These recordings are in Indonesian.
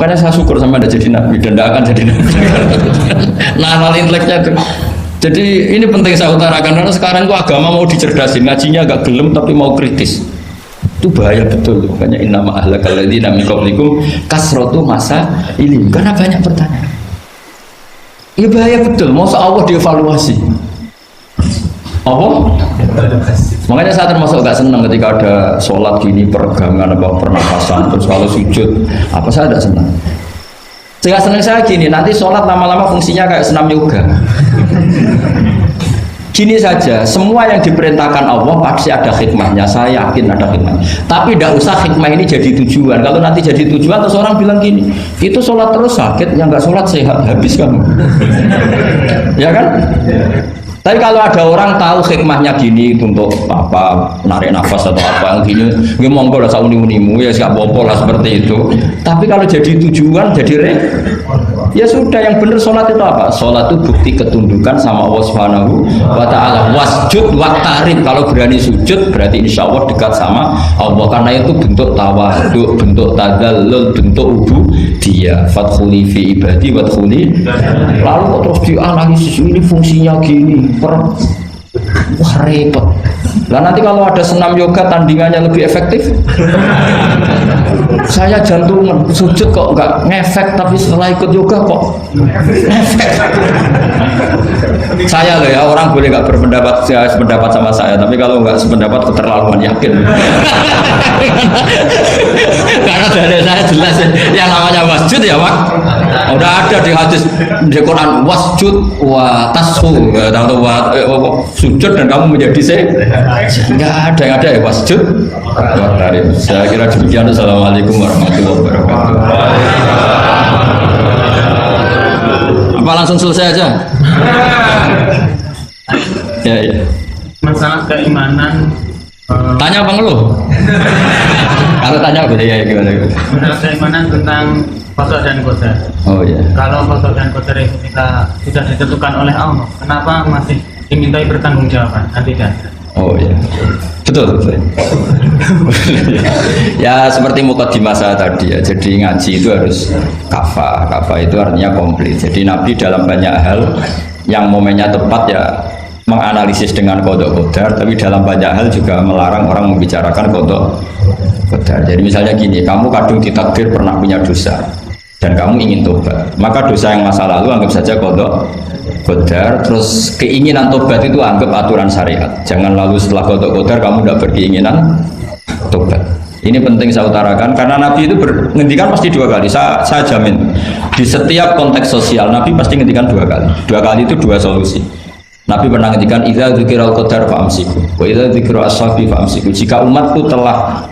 Makanya saya syukur sama Anda jadi nabi dan tidak akan jadi nabi. Nah, hal inteleknya itu. Jadi ini penting saya utarakan karena sekarang itu agama mau dicerdasin, ngajinya agak gelem tapi mau kritis. Itu bahaya betul. Makanya innama ahlakal ladzina min qablikum kasratu masa ilim. Karena banyak pertanyaan. Ya bahaya betul. Mau Allah dievaluasi. Apa? Makanya saya termasuk gak senang ketika ada sholat gini peregangan apa pernafasan terus kalau sujud apa saya tidak senang. Sehingga senang saya gini nanti sholat lama-lama fungsinya kayak senam yoga. Gini saja, semua yang diperintahkan Allah pasti ada hikmahnya. Saya yakin ada hikmah. Tapi tidak usah hikmah ini jadi tujuan. Kalau nanti jadi tujuan terus orang bilang gini, itu sholat terus sakit, yang nggak sholat sehat habis kamu. Ya kan? Tapi kalau ada orang tahu hikmahnya gini untuk apa, narik nafas atau apa gini, gue monggo lah sauni-unimu ya siap bopo lah seperti itu. Tapi kalau jadi tujuan, jadi ya sudah yang benar sholat itu apa? Sholat itu bukti ketundukan sama Allah Subhanahu wa Ta'ala. Wasjud waqtarib, kalau berani sujud berarti insya Allah dekat sama Allah. Karena itu bentuk tawadhu, bentuk tadallul, bentuk ubudiyah. Fadkhuli fi ibadi wadkhuli. Lalu kok terus dianalisis ini fungsinya gini. Wah repot. Lah nanti kalau ada senam yoga tandingannya lebih efektif. Saya jantungan sujud kok nggak ngefek, tapi setelah ikut yoga kok ngefek. Saya loh ya, orang boleh nggak berpendapat sependapat sama saya, tapi kalau nggak sependapat keterlaluan yakin. Karena dari saya jelas yang namanya wasjud ya Pak. Udah ada di hadis di Quran wasjud wa tashu, atau sujud dan kamu menjadi nggak ada yang ada ya wasjud. Saya kira demikian. Assalamualaikum warahmatullahi wabarakatuh. Apa langsung selesai aja? Ya. Masalah keimanan. Tanya apa ngeluh? Kalau tanya apa ya gimana? Masalah keimanan tentang qada dan qadar. Oh iya. Kalau qada dan qadar itu kita sudah ditentukan oleh Allah, kenapa masih dimintai pertanggungjawaban? Kan tidak. Oh iya. Betul. Ya seperti mukadimah saya tadi ya. Jadi ngaji itu harus kafah. Kafah itu artinya komplit. Jadi Nabi dalam banyak hal yang momennya tepat ya menganalisis dengan qada qadar, tapi dalam banyak hal juga melarang orang membicarakan qada qadar. Jadi misalnya gini, kamu kadung ditakdir pernah punya dosa dan kamu ingin tobat, maka dosa yang masa lalu anggap saja qada qadar, terus keinginan tobat itu anggap aturan syariat. Jangan lalu setelah qada qadar kamu tidak berkeinginan tobat. Ini penting saya utarakan karena Nabi itu menghentikan pasti dua kali. Saya jamin di setiap konteks sosial Nabi pasti menghentikan dua kali. Dua kali itu dua solusi. Nabi pernah menghentikan idza dzikiral qadar fa'amsiku wa idza dzikra ashabi fa'amsiku. Jika umatku telah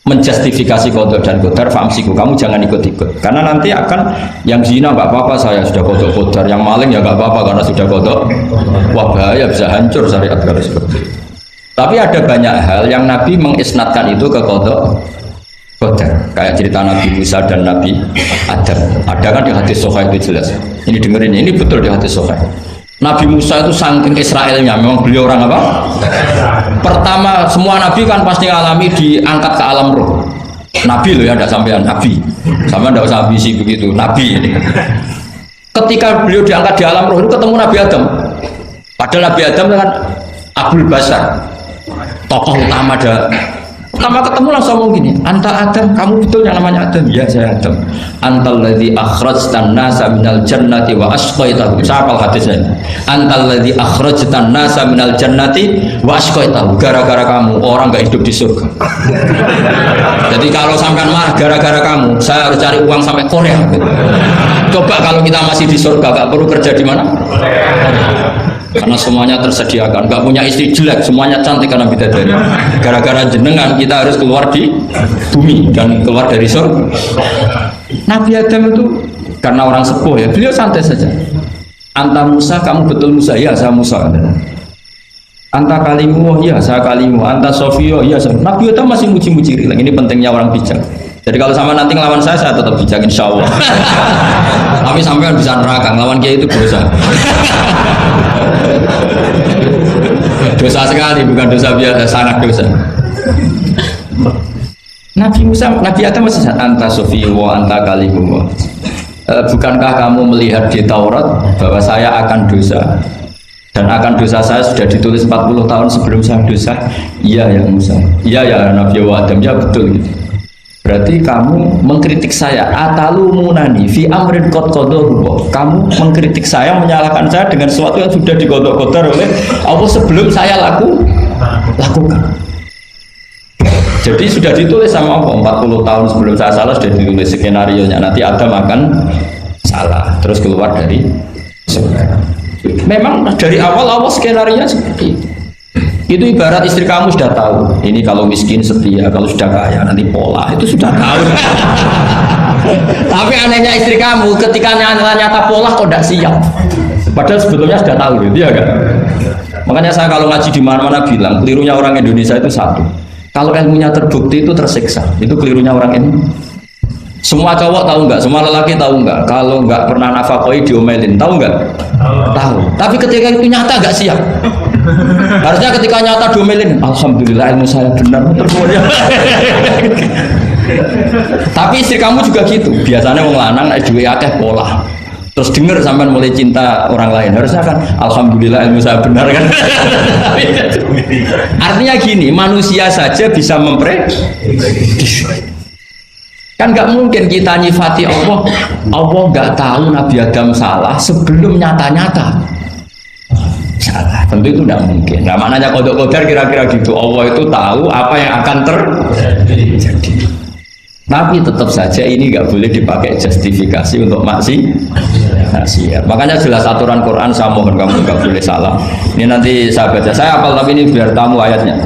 menjustifikasi qada dan qadar fa'amsiku, kamu jangan ikut-ikut. Karena nanti akan yang zina enggak apa-apa, saya sudah qada qadar, yang maling ya enggak apa-apa karena sudah qada. Wah bahaya, bisa hancur syariat kalau seperti itu. Tapi ada banyak hal yang Nabi mengisnadkan itu ke qada qadar. Kayak cerita Nabi Musa dan Nabi Adam. Ada kan di hadis Sahih itu jelas. Ini dengerin, ini betul di hadis Sahih. Nabi Musa itu saking Israelnya, memang beliau orang apa? Pertama, semua Nabi kan pasti alami diangkat ke alam roh. Nabi loh ya, ada sampean Nabi. Sama tidak usah ambisi begitu, Nabi ini. Ketika beliau diangkat di alam roh itu ketemu Nabi Adam. Padahal Nabi Adam kan Abul Basar, tokoh utama ada. Pertama ketemu langsung ngomong gini, anta Adam, kamu betul yang namanya Adam? Ya saya Adam. Antal ladzi akhrajtan nasa minal jannati wa asqaitahu. Saya hafal hadisnya. Antal ladzi akhrajtan nasa minal jannati wa asqaitahu. Gara-gara kamu orang enggak hidup di surga. Jadi kalau sampean marah gara-gara kamu, saya harus cari uang sampai Korea. Coba kalau kita masih di surga, enggak perlu kerja di mana? Karena semuanya tersediakan, nggak punya istri jelek, semuanya cantik karena bidadari. Gara-gara jenengan kita harus keluar di bumi dan keluar dari surga. Nabi Adam itu karena orang sepuh ya, beliau santai saja. Anta Musa, kamu betul Musa? Ya saya Musa. Anta kalimu, ya saya kalimu. Anta Sofio, ya saya. Nabi Adam masih muji-muji. Ini pentingnya orang bijak. Jadi kalau sama nanti ngelawan saya tetap bijak insya Allah. Tapi sampai bisa neraka, ngelawan dia itu dosa. Dosa sekali, bukan dosa biasa, sangat dosa. Nabi Musa, Nabi Adam masih anta sofi wa anta kalimullah. Bukankah kamu melihat di Taurat bahwa saya akan dosa dan akan dosa saya sudah ditulis 40 tahun sebelum saya dosa? Iya ya Musa. Iya ya Nabi Adam, ya betul gitu. Berarti kamu mengkritik saya atalumunani fi amrin qad qadahu. Kamu mengkritik saya, menyalahkan saya dengan sesuatu yang sudah digodok-godok oleh Allah sebelum saya lakukan. Jadi sudah ditulis sama Allah 40 tahun sebelum saya salah, sudah ditulis skenario nya nanti Adam akan salah terus keluar dari surga. Memang dari awal skenario nya seperti itu. Itu ibarat istri kamu sudah tahu ini kalau miskin setia, kalau sudah kaya nanti pola, itu sudah tahu. Tapi anehnya istri kamu ketika nyata pola kok tidak siap, padahal sebetulnya sudah tahu gitu ya kan. Makanya saya kalau ngaji di mana-mana bilang kelirunya orang Indonesia itu satu, kalau ilmunya terbukti itu tersiksa, itu kelirunya orang ini. Semua cowok tahu nggak, semua lelaki tahu nggak, kalau nggak pernah nafakoi diomelin, tahu nggak? Tahu. Tapi ketika itu nyata nggak siap. Harusnya ketika nyata diomelin, alhamdulillah ilmu saya benar, termulia. Tapi istri kamu juga gitu. Biasanya wong lanang nek duwe akeh pola. Terus dengar sampean mulai cinta orang lain. Harusnya kan alhamdulillah ilmu saya benar kan. Artinya gini, manusia saja bisa memprediksi. Kan nggak mungkin kita nyifati Allah nggak tahu Nabi Adam salah sebelum nyata-nyata salah, tentu itu tidak mungkin. Nah maknanya kodok kodar kira-kira gitu, Allah itu tahu apa yang akan terjadi. Tapi tetap saja ini nggak boleh dipakai justifikasi untuk maksiat. Makanya jelas aturan Quran, saya mohon kamu nggak boleh salah. Ini nanti saya baca, saya hafal tapi ini biar tamu ayatnya.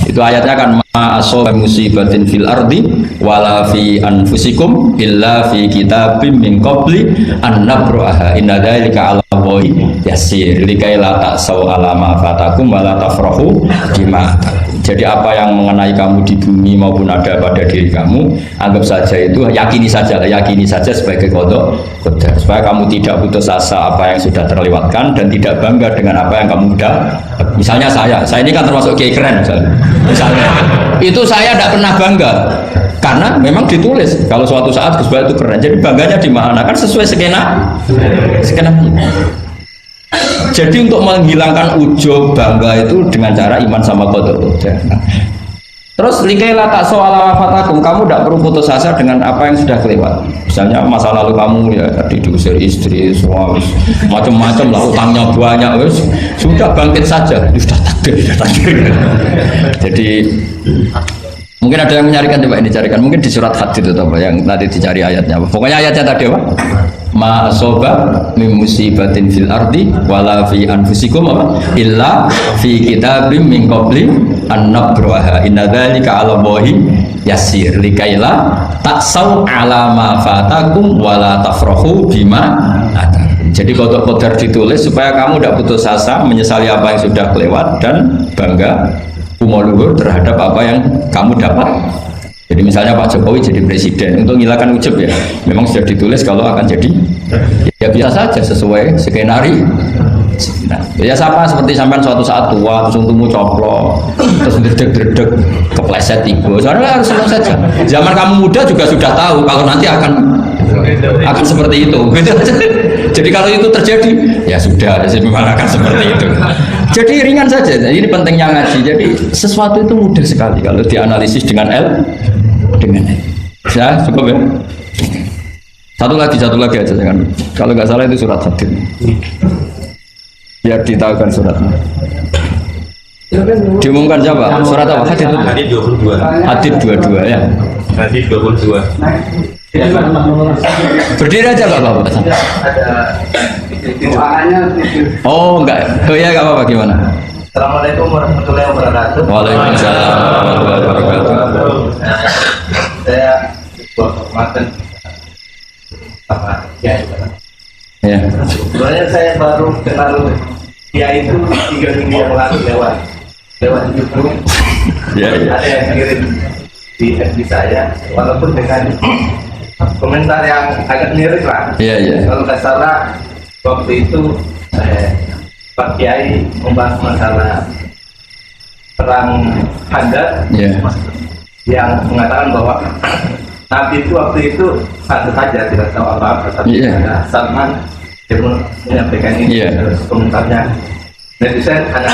Itu ayatnya kan ma asaba musibatin fil ardi wala fi anfusikum illa fi kitabim min qabli an nabraha inna dzalika 'ala Allahi yasir likai la ta'sau 'ala ma fatakum wa la tafrahu bima. Jadi apa yang mengenai kamu di bumi maupun ada pada diri kamu, anggap saja itu, yakini saja sebagai kodok qadar, supaya kamu tidak putus asa apa yang sudah terlewatkan dan tidak bangga dengan apa yang kamu udah. Misalnya saya ini kan termasuk kiai keren misalnya itu saya tidak pernah bangga karena memang ditulis kalau suatu saat Gus Bahat itu keren, jadi bangganya di mana kan sesuai skena. Jadi untuk menghilangkan ujub bangga itu dengan cara iman sama qadar. Terus likaila tak soal wafatakum, kamu tidak perlu putus asa dengan apa yang sudah kelewat. Misalnya masa lalu kamu ya tadi diusir istri, suami, macam-macam lah, utangnya banyak, wes sudah bangkit saja, sudah takdir. Jadi mungkin ada yang menyarikan, coba ini carikan, mungkin di surat Hadid itu apa yang nanti dicari ayatnya. Pokoknya ayatnya tadi apa? Ma asoba min musibatin fil ardi wala fi anfusikum apa illa fi kitabim min qabli an nabraha inna dzalika 'ala Allahi yasir likaila taksau 'ala ma fatakum wala tafrahu bima atar. Jadi kodok-kodar ditulis supaya kamu tidak putus asa menyesali apa yang sudah kelewat dan bangga umur terhadap apa yang kamu dapat. Jadi misalnya Pak Jokowi jadi presiden, untuk menghilangkan ujub ya, memang sudah ditulis kalau akan jadi, ya biasa saja sesuai skenario. Nah, ya sama seperti sampai suatu saat tua, terus untukmu coplok, terus dredeg-dredeg, kepleset tigo. Soalnya harus senang saja. Zaman kamu muda juga sudah tahu kalau nanti akan seperti itu. Jadi kalau itu terjadi, ya sudah, memang akan seperti itu. Jadi ringan saja. Ini pentingnya ngaji. Jadi sesuatu itu mudah sekali kalau dianalisis dengan ya cukup ya. Satu lagi aja jangan. Kalau nggak salah itu surat Hadid. Biar ditahukan suratnya. Diumumkan siapa? Surat apa? Hadid 22. Hadid 22 ya. Hadid 22. Berdiri aja Bapak. Oh enggak. Oh ya enggak apa-apa, gimana? Assalamualaikum warahmatullahi wabarakatuh. Waalaikumsalam warahmatullahi wabarakatuh. Saya kehormatan sama Kiai. Ya. Sebenarnya saya baru kenal Kiai itu 3 minggu yang lalu lewat YouTube. Ya. Ada yang kirim di FB saya, walaupun dengan komentar yang agak miris lah. Iya. Kalau nggak salah waktu itu Pak Kiai membahas masalah perang Handar. Iya. yang mengatakan bahwa Nabi itu waktu itu satu saja tidak tahu apa-apa, tapi ada Salman yang menyampaikan ini komentarnya. Netizen hanya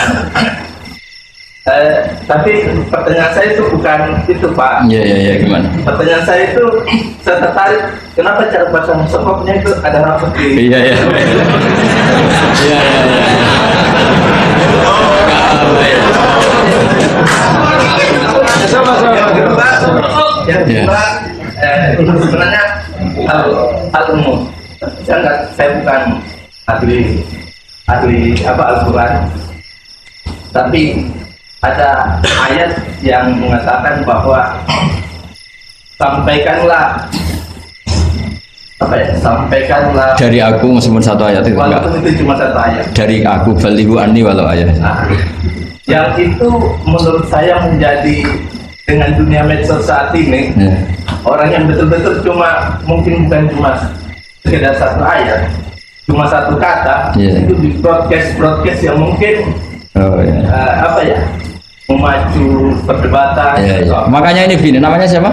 tapi pertanyaan saya itu bukan itu Pak. Iya gimana? Pertanyaan saya itu saya tertarik kenapa cara bahasa musafafnya itu ada rapat di. Iya. Yang kedua, sebenarnya hal umum. Saya bukan ahli Al-Quran, tapi ada ayat yang mengatakan bahwa sampaikanlah dari aku meskipun satu ayat itu walaupun itu cuma satu ayat dari aku balighu anni walau ayat. Yang itu menurut saya menjadi dengan dunia medsos saat ini orang yang betul-betul mungkin bukan cuma sekedar satu ayat, cuma satu kata itu di broadcast yang mungkin memacu perdebatan. Makanya ini begini, namanya siapa?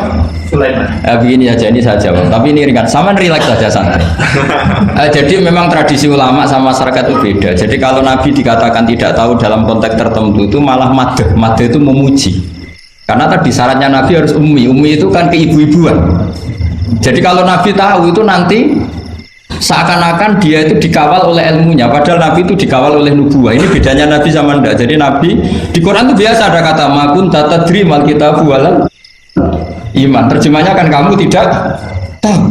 Sulaiman. Begini aja, ini saya jawab. Tapi ini ringan, sama relax saja santai. Jadi memang tradisi ulama sama masyarakat itu beda. Jadi kalau Nabi dikatakan tidak tahu dalam konteks tertentu itu malah madh. Madh itu memuji. Karena tadi syaratnya Nabi harus ummi. Ummi itu kan keibu-ibuan. Jadi kalau Nabi tahu itu nanti seakan-akan dia itu dikawal oleh ilmunya, padahal Nabi itu dikawal oleh nubuah. Ini bedanya Nabi sama Anda. Jadi Nabi di Quran itu biasa ada kata makun tatadri mal kitabu walal iman. Terjemahnya kan kamu tidak tahu.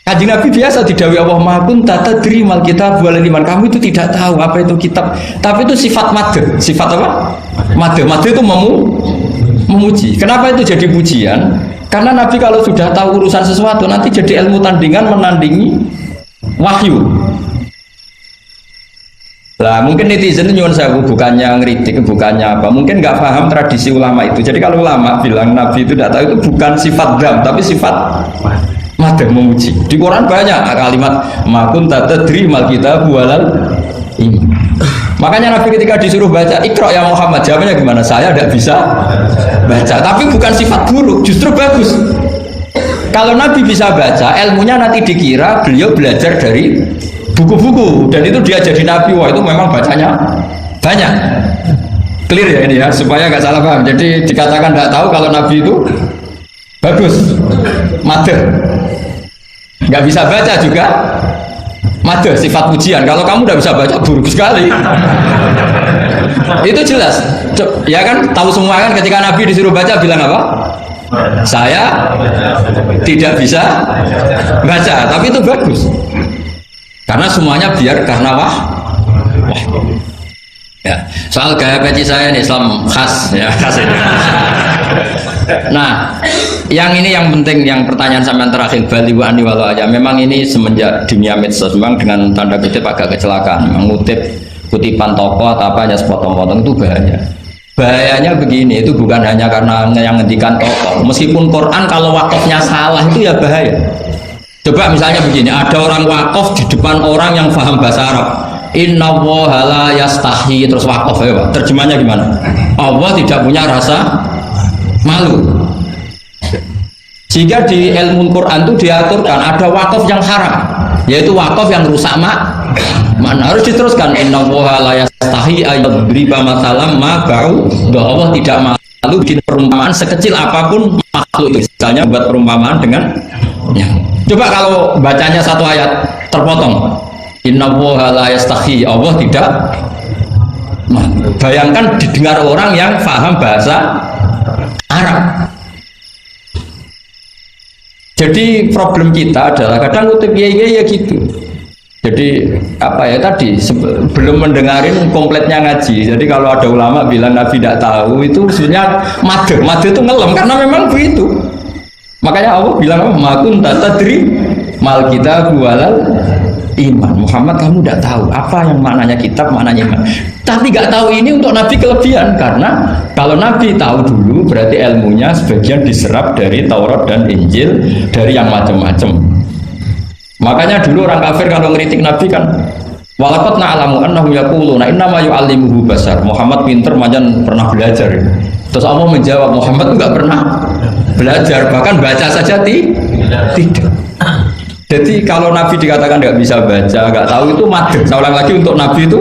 Kanjeng Nabi biasa didhawuhi Allah makun tatadri mal kitabu walal iman. Kamu itu tidak tahu apa itu kitab. Tapi itu sifat madh. Sifat apa? Madh. Madh itu memuji. Kenapa itu jadi pujian? Karena Nabi kalau sudah tahu urusan sesuatu nanti jadi ilmu tandingan menandingi wahyu. Lah mungkin netizen nyuwun sewu bukannya ngeritik, bukannya apa, mungkin nggak paham tradisi ulama itu. Jadi kalau ulama bilang Nabi itu tidak tahu itu bukan sifat dzam tapi sifat madh, memuji. Di Quran banyak kalimat makun tatadri mal kitabu walal iman. Makanya Nabi ketika disuruh baca Iqra ya Muhammad, jawabnya gimana? Saya tidak bisa baca. Tapi bukan sifat buruk, justru bagus. Kalau Nabi bisa baca, ilmunya nanti dikira beliau belajar dari buku-buku dan itu dia jadi Nabi. Wah itu memang bacanya banyak. Clear ya ini ya, supaya nggak salah paham. Jadi dikatakan tidak tahu kalau Nabi itu bagus, madh. Nggak bisa baca juga madh, sifat pujian. Kalau kamu udah bisa baca buruk sekali. Itu jelas. Ya kan tahu semua kan ketika Nabi disuruh baca bilang apa? Saya tidak bisa baca, tapi itu bagus. Karena semuanya biar karena wah. Ya, soal gaya peci saya ini Islam khas ya, khas ini. Nah, yang ini yang penting, yang pertanyaan sampai terakhir bali wa ani walau aja. Memang ini semenjak dunia medsos memang dengan tanda kutip agak kecelakaan, mengutip kutipan tokoh atau apa aja sepotong-potong itu bahaya. Bahayanya begini, itu bukan hanya karena yang ngendikan tokoh. Meskipun Quran kalau wakafnya salah itu ya bahaya. Coba misalnya begini, ada orang wakaf di depan orang yang paham bahasa Arab. Inna Allaha la yastahi, terus wakaf ya Pak. Terjemahnya gimana? Allah tidak punya rasa malu. Jika di ilmu Quran itu diaturkan ada wakaf yang haram, yaitu wakaf yang rusak mana harus diteruskan. Inna Allaha la yastahi ayyadriba mathalam ma ba'u. Allah tidak malu bikin perumpamaan sekecil apapun makhluk itu. Misalnya buat perumpamaan dengan coba kalau bacanya satu ayat terpotong. Inna Allaha la yastahi, Allah tidak. Bayangkan didengar orang yang paham bahasa Arab. Jadi problem kita adalah kadang kutip ya gitu. Jadi apa ya tadi belum mendengarin kompletnya ngaji. Jadi kalau ada ulama bilang Nabi tidak tahu itu sebenarnya madh itu ngelem karena memang begitu. Makanya Allah bilang makun tatadri mal kitab walal iman. Muhammad kamu tidak tahu apa yang maknanya kitab, maknanya iman. Tapi nggak tahu ini untuk Nabi kelebihan karena kalau Nabi tahu dulu berarti ilmunya sebagian diserap dari Taurat dan Injil, dari yang macam-macam. Makanya dulu orang kafir kalau ngeritik Nabi kan Walaqad na'lamu annahum yaquluna innama yu'allimuhu basar. Muhammad pinter macam pernah belajar. Terus Allah menjawab, Muhammad itu enggak pernah belajar, bahkan baca saja tidak. Jadi kalau Nabi dikatakan nggak bisa baca, nggak tahu itu madhab. Saya ulang lagi, untuk Nabi itu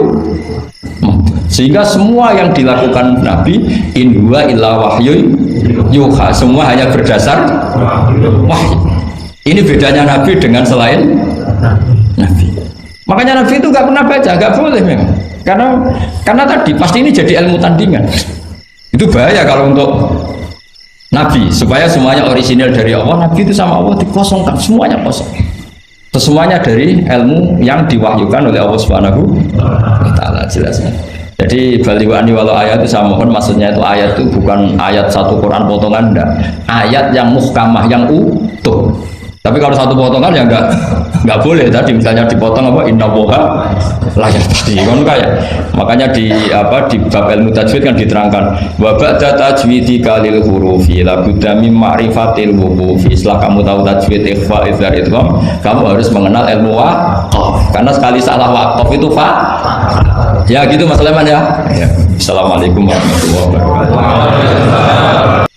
madhab. Sehingga semua yang dilakukan Nabi in huwa illa wahyu yuha, semua hanya berdasar wahyu. Ini bedanya Nabi dengan selain Nabi. Makanya Nabi itu nggak pernah baca, nggak boleh memang. Karena tadi pasti ini jadi ilmu tandingan. Itu bahaya kalau untuk Nabi, supaya semuanya orisinal dari Allah. Nabi itu sama Allah dikosongkan, semuanya kosong. Semuanya dari ilmu yang diwahyukan oleh Allah Subhanahu wa Ta'ala, jelasnya. Jadi baliwani walau ayat itu saya mohon, maksudnya itu ayat itu bukan ayat satu Quran potongan, enggak. Ayat yang muhkamah, yang utuh. Tapi kalau satu potongan ya enggak boleh. Tadi misalnya dipotong apa, inna woha layak tadi kan kayak. Makanya di bab ilmu tajwid kan diterangkan wa ba'da tajwidi kalil hurufi la budda min ma'rifatil wuqufi. Setelah kamu tahu tajwid ikhfa izhar idgham, kamu harus mengenal ilmu waqaf. Karena sekali salah waqaf itu ya gitu Mas Leman ya. Assalamualaikum warahmatullahi wabarakatuh.